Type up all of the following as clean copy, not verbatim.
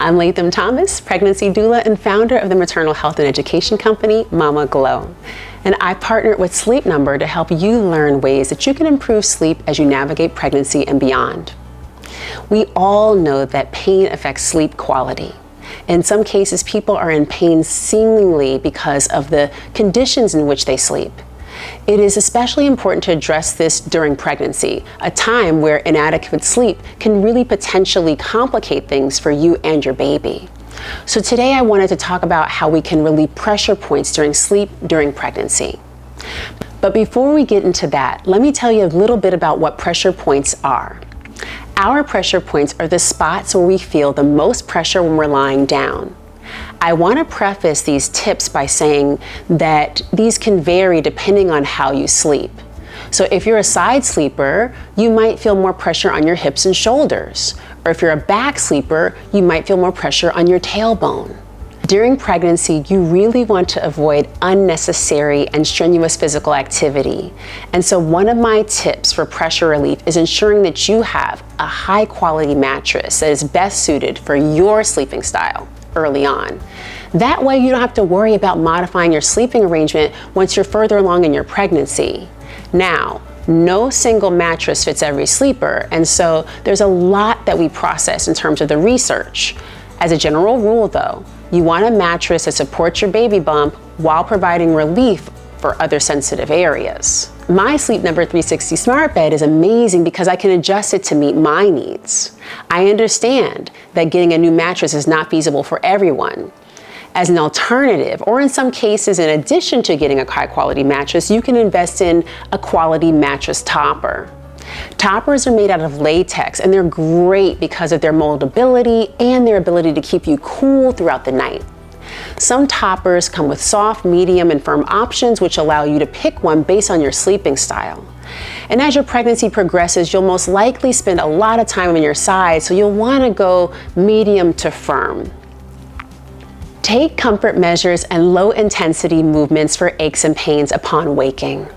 I'm Latham Thomas, pregnancy doula and founder of the maternal health and education company, Mama Glow. And I partnered with Sleep Number to help you learn ways that you can improve sleep as you navigate pregnancy and beyond. We all know that pain affects sleep quality. In some cases, people are in pain seemingly because of the conditions in which they sleep. It is especially important to address this during pregnancy, a time where inadequate sleep can really potentially complicate things for you and your baby. So today I wanted to talk about how we can relieve pressure points during sleep during pregnancy. But before we get into that, let me tell you a little bit about what pressure points are. Our pressure points are the spots where we feel the most pressure when we're lying down. I want to preface these tips by saying that these can vary depending on how you sleep. So if you're a side sleeper, you might feel more pressure on your hips and shoulders. Or if you're a back sleeper, you might feel more pressure on your tailbone. During pregnancy, you really want to avoid unnecessary and strenuous physical activity. And so one of my tips for pressure relief is ensuring that you have a high quality mattress that is best suited for your sleeping style early on. That way you don't have to worry about modifying your sleeping arrangement once you're further along in your pregnancy. Now, no single mattress fits every sleeper, and so there's a lot that we process in terms of the research. As a general rule though, you want a mattress that supports your baby bump while providing relief for other sensitive areas. My Sleep Number 360 Smart Bed is amazing because I can adjust it to meet my needs. I understand that getting a new mattress is not feasible for everyone. As an alternative, or in some cases in addition to getting a high quality mattress, you can invest in a quality mattress topper. Toppers are made out of latex and they're great because of their moldability and their ability to keep you cool throughout the night. Some toppers come with soft, medium, and firm options which allow you to pick one based on your sleeping style. And as your pregnancy progresses, you'll most likely spend a lot of time on your side, so you'll want to go medium to firm. Take comfort measures and low intensity movements for aches and pains upon waking.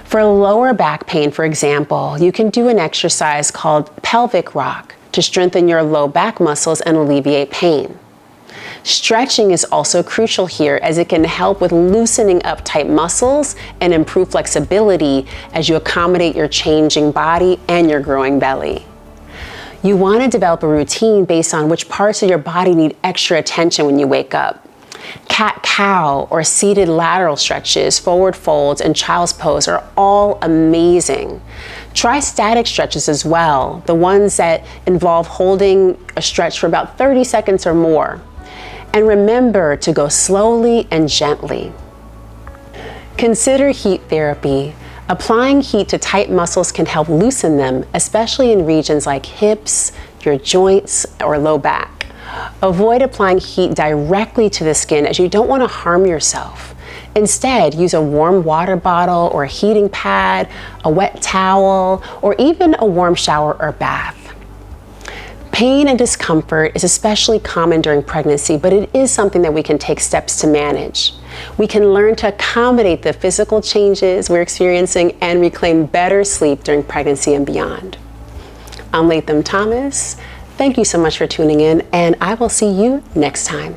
For lower back pain, for example, you can do an exercise called pelvic rock to strengthen your low back muscles and alleviate pain. Stretching is also crucial here as it can help with loosening up tight muscles and improve flexibility as you accommodate your changing body and your growing belly. You want to develop a routine based on which parts of your body need extra attention when you wake up. Cat-cow or seated lateral stretches, forward folds, and child's pose are all amazing. Try static stretches as well, the ones that involve holding a stretch for about 30 seconds or more. And remember to go slowly and gently. Consider heat therapy. Applying heat to tight muscles can help loosen them, especially in regions like hips, your joints, or low back. Avoid applying heat directly to the skin as you don't want to harm yourself. Instead, use a warm water bottle or a heating pad, a wet towel, or even a warm shower or bath. Pain and discomfort is especially common during pregnancy, but it is something that we can take steps to manage. We can learn to accommodate the physical changes we're experiencing and reclaim better sleep during pregnancy and beyond. I'm Latham Thomas. Thank you so much for tuning in, and I will see you next time.